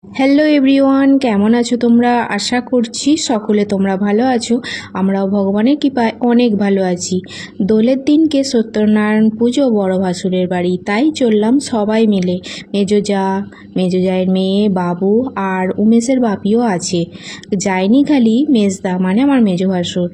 Hello everyone, কেমন আছো তোমরা? আশা করছি সকলে তোমরা ভালো আছো। আমরাও ভগবানের কৃপায় অনেক ভালো আছি। দোলের দিনকে সত্যনারায়ণ পুজো বড় ভাসুরের বাড়ি, তাই চললাম সবাই মিলে। মেজো জায়ের মেয়ে, বাবু আর উমেশের বাপিও আছে। যায়নি খালি মেজদা, মানে আমার মেজো ভাসুর।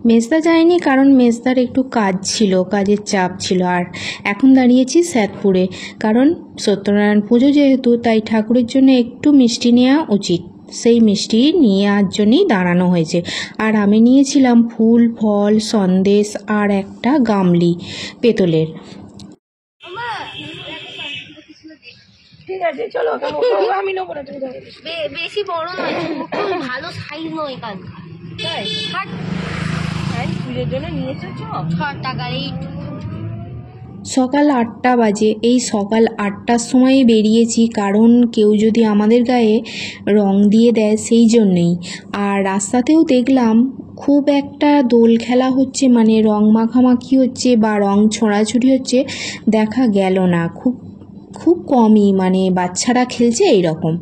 মেজদা যায়নি কারণ মেজদার একটু কাজ ছিল, কাজের চাপ ছিল। আর এখন দাঁড়িয়েছি স্যাদপুরে, কারণ সত্যনারায়ণ পুজো যেহেতু, তাই ঠাকুরের জন্য একটু মিষ্টি নেওয়া উচিত। সেই মিষ্টি নিয়ে আসার জন্যই দাঁড়ানো হয়েছে। আর আমি নিয়েছিলাম ফুল, ফল, সন্দেশ আর একটা গামলি পেতলের। ঠিক আছে চলো, আমি নেবো না, তুমি বেশি বড় নয়, ছোট ভালো সাইজ নয় কান। তাই পুজোর জন্য নিয়ে এসেছো 6 টাকার এই সকাল 8টা বাজে। এই সকাল 8টার সময় বেরিয়েছি, কারণ কেউ যদি আমাদের গায়ে রং দিয়ে দেয় সেই জন্যেই। আর রাস্তাতেও দেখলাম খুব একটা দোল খেলা হচ্ছে, মানে রং মাখামাখি হচ্ছে বা রং ছোঁড়াছুড়ি হচ্ছে দেখা গেল না। খুব খুব কমই, মানে বাচ্চারা খেলছে এই রকম।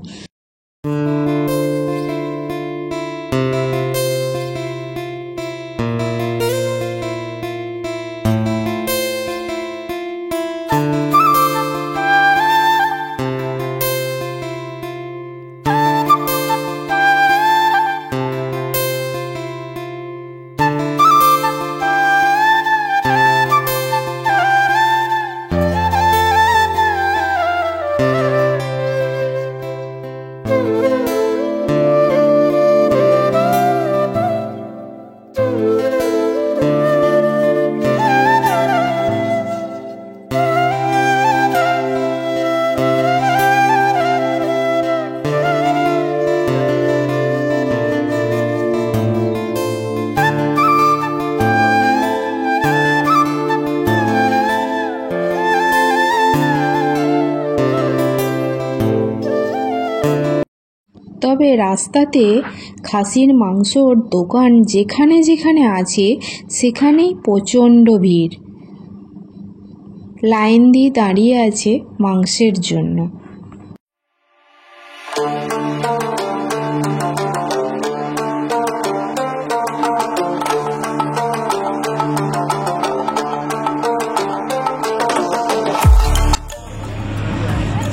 তবে রাস্তাতে খাসির মাংসর দোকান যেখানে যেখানে আছে সেখানেই প্রচণ্ড ভিড়, লাইন দিয়ে দাঁড়িয়ে আছে মাংসের জন্য।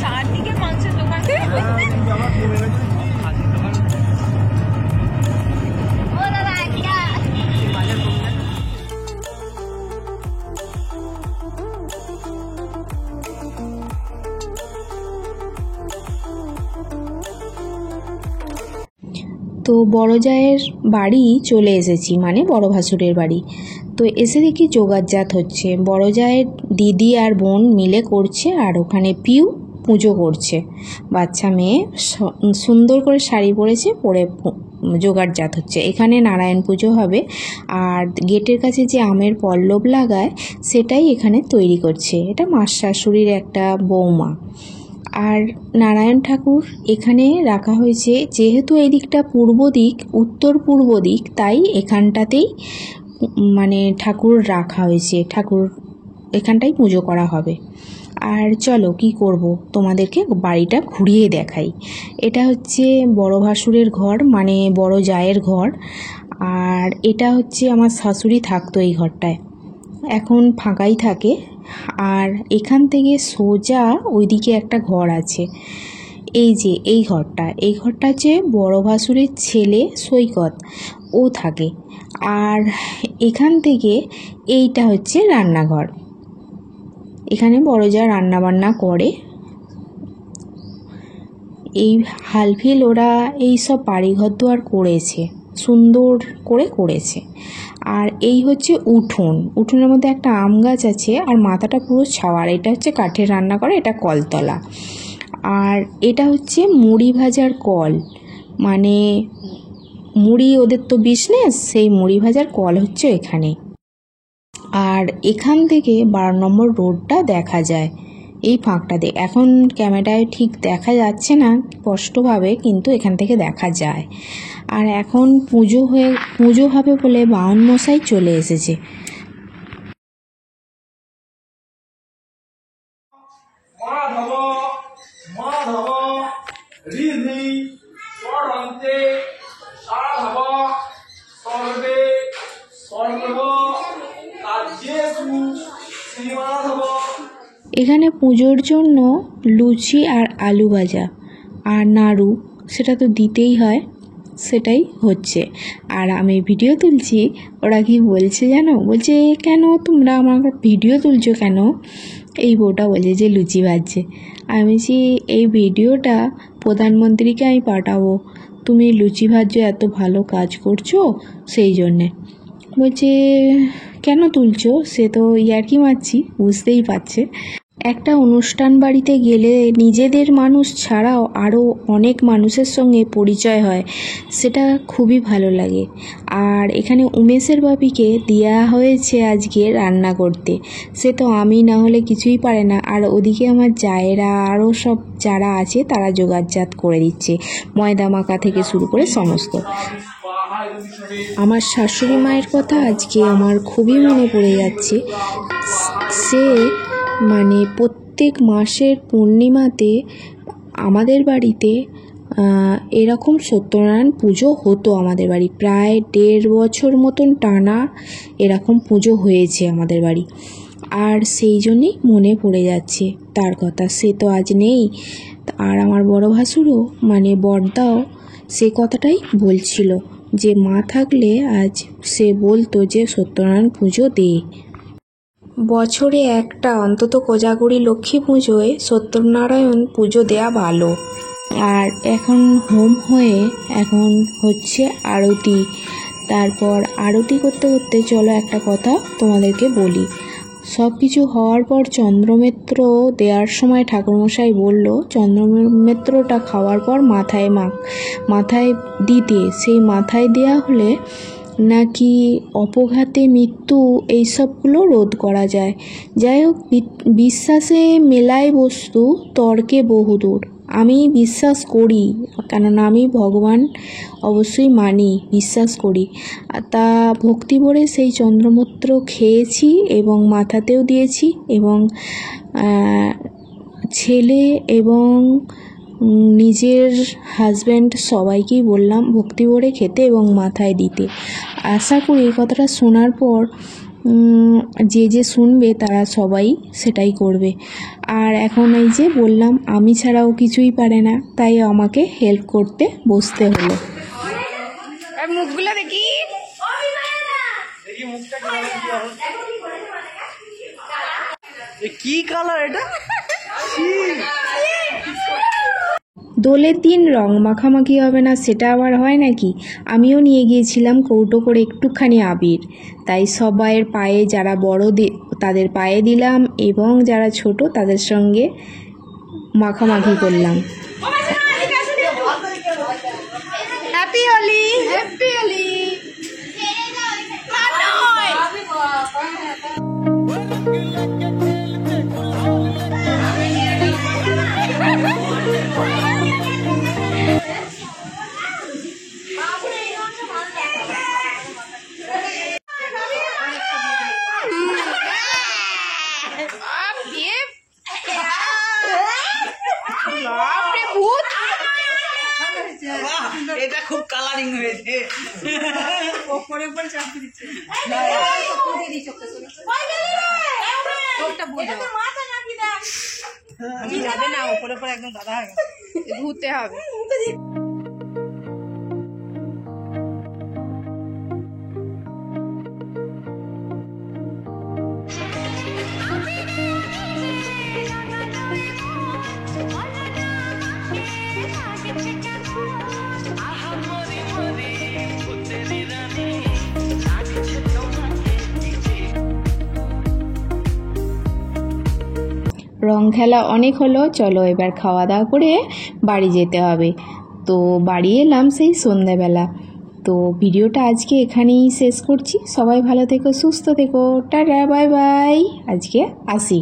চারদিকে মাংসের দোকান। ও দাদা একটা তো বড় জায়ের বাড়ি চলে এসেছি, মানে বড় ভাসুরের বাড়ি। তো এসে দেখি জোগাড়জাত হচ্ছে, বড় জায়ের দিদি আর বোন মিলে করছে, আর ওখানে পিউ পুজো করছে। বাচ্চা মেয়ে সুন্দর করে শাড়ি পরেছে, পরে জোগাড়জাত হচ্ছে। এখানে নারায়ণ পুজো হবে, আর গেটের কাছে যে আমের পল্লব লাগায় সেটাই এখানে তৈরি করছে। এটা মার শাশুড়ির একটা বৌমা। আর নারায়ণ ঠাকুর এখানে রাখা হয়েছে, যেহেতু এদিকটা পূর্ব দিক, উত্তর পূর্ব দিক, তাই এখানটাতেই মানে ঠাকুর রাখা হয়েছে। ঠাকুর এখানটাই পুজো করা হবে। আর চলো কি করব, তোমাদেরকে বাড়িটা ঘুরিয়ে দেখাই। এটা হচ্ছে বড় ভাসুরের ঘর, মানে বড় জায়ের ঘর। আর এটা হচ্ছে আমার শাশুড়ি থাকতো এই ঘরটায়, এখন ফাঁকাই থাকে। আর এখান থেকে সোজা ওইদিকে একটা ঘর আছে, এই যে এই ঘরটা হচ্ছে বড় ভাসুরের ছেলে সৈকত, ও থাকে। আর এখান থেকে এইটা হচ্ছে রান্নাঘর, এখানে বড় যা রান্না বান্না করে। এই হালফিল ওরা এই সব বাড়িঘর দুয়ার করেছে, সুন্দর করে করেছে। আর এই হচ্ছে উঠোনের মধ্যে একটা আম গাছ আছে, আর মাথাটা পুরো ছাওয়ার। এটা হচ্ছে কাঠের রান্না করে, এটা কলতলা। আর এটা হচ্ছে মুড়ি ভাজার কল, মানে মুড়ি ওদের তো বিজনেস, সেই মুড়ি ভাজার কল হচ্ছে এখানে। আর এখান থেকে 12 নম্বর রোডটা দেখা যায় এই ফাঁকটাতে। এখন ক্যামেরায় ঠিক দেখা যাচ্ছে না স্পষ্টভাবে, কিন্তু এখান থেকে দেখা যায়। আর এখন পুজো হবে বলে বাউন মশাই চলে এসেছে। মাধব ঋদ্ধি বিষ্ণুরি স্বরন্তে সাধব সর্বে সর্ব কার্যেষু শ্রীমাধব। এখানে পুজোর জন্য লুচি আর আলু ভাজা আর নাড়ু সেটা তো দিতেই হয়, সেটাই হচ্ছে। আর আমি ভিডিও তুলছি, ওরা কি বলছে জানো, বলছে কেন তোমরা আমার ভিডিও তুলছো কেন? এই বউটা বলছে যে লুচি ভাজছে। আমি বলছি এই ভিডিওটা প্রধানমন্ত্রীকে আমি পাঠাবো, তুমি লুচি ভাজছো, এত ভালো কাজ করছো সেই জন্যে। বলছে কেন তুলছো? সে তো ইয়ার্কি মারছি, বুঝতেই পারছে। একটা অনুষ্ঠান বাড়িতে গেলে নিজেদের মানুষ ছাড়াও আরও অনেক মানুষের সঙ্গে পরিচয় হয়, সেটা খুবই ভালো লাগে। আর এখানে উমেশের বাপিকে দেওয়া হয়েছে আজকে রান্না করতে, সে তো আমি না হলে কিছুই পারে না। আর ওদিকে আমার জায়েরা আরও সব যারা আছে তারা জোগাড়জাত করে দিচ্ছে, ময়দা মাখা থেকে শুরু করে সমস্ত। আমার শাশুড়ি মায়ের কথা আজকে আমার খুবই মনে পড়ে যাচ্ছে। সে মানে প্রত্যেক মাসের পূর্ণিমাতে আমাদের বাড়িতে এরকম সত্যনারায়ণ পুজো হতো। আমাদের বাড়ি প্রায় 1.5 বছর মতন টানা এরকম পুজো হয়েছে আমাদের বাড়ি। আর সেই জন্যই মনে পড়ে যাচ্ছে তার কথা। সে তো আজ নেই। আর আমার বড় ভাসুরও মানে বড়দাও সে কথাটাই বলছিল যে মা থাকলে আজ সে বলতো যে সত্যনারায়ণ পুজো দে। বছরে একটা অন্তত কোজাগরি লক্ষ্মী পুজোয় সত্যনারায়ণ পুজো দেয়া ভালো। আর এখন হোম হয়ে এখন হচ্ছে আরতি। তারপর আরতি করতে করতে চলো একটা কথা তোমাদেরকে বলি। সব কিছু হওয়ার পর চন্দ্রমেত্র দেওয়ার সময় ঠাকুরমশাই বলল চন্দ্রমেত্রটা খাওয়ার পর মাথায় দিতে। সেই মাথায় দেয়া হলে নাকি অপঘাতে মৃত্যু এইসবগুলো রোধ করা যায়। যাই হোক, বিশ্বাসে মেলায় বস্তু, তর্কে বহুদূর। আমি বিশ্বাস করি, কেননা আমি ভগবান অবশ্যই মানি, বিশ্বাস করি। তা ভক্তি ভরে সেই চন্দ্রমূত্র খেয়েছি এবং মাথাতেও দিয়েছি এবং ছেলে এবং নিজের হাজব্যান্ড সবাইকেই বললাম ভক্তি ভরে খেতে এবং মাথায় দিতে। আশা করি এই কথাটা শোনার পর যে শুনবে তারা সবাই সেটাই করবে। আর এখন এই যে বললাম আমি ছাড়াও কিছুই পারে না, তাই আমাকে হেল্প করতে বসতে হলো। মুখগুলো দেখি কি কালার এটা? দোলের দিন রং মাখামাখি হবে না সেটা আবার হয় নাকি? আমিও নিয়ে গিয়েছিলাম কৌটো করে একটুখানি আবির, তাই সবাইয়ের পায়ে, যারা বড় তাদের পায়ে দিলাম এবং যারা ছোট তাদের সঙ্গে মাখামাখি করলাম। Happy Holi, happy Holi. এটা খুব কালারিং হয়েছে। ওপরে উপরে চাপ দিচ্ছে। যাবে না, ওপরে উপরে একদম দাদা হয়ে গেছে, ঘুরতে হবে। রং খেলা অনেক হলো, চলো এবার খাওয়া দাওয়া করে বাড়ি যেতে হবে। তো বাড়ি এলাম সেই সন্ধ্যাবেলা। তো ভিডিওটা আজকে এখানেই শেষ করছি। সবাই ভালো থেকো, সুস্থ থেকো, টাটা, বাই বাই। আজকে আসি।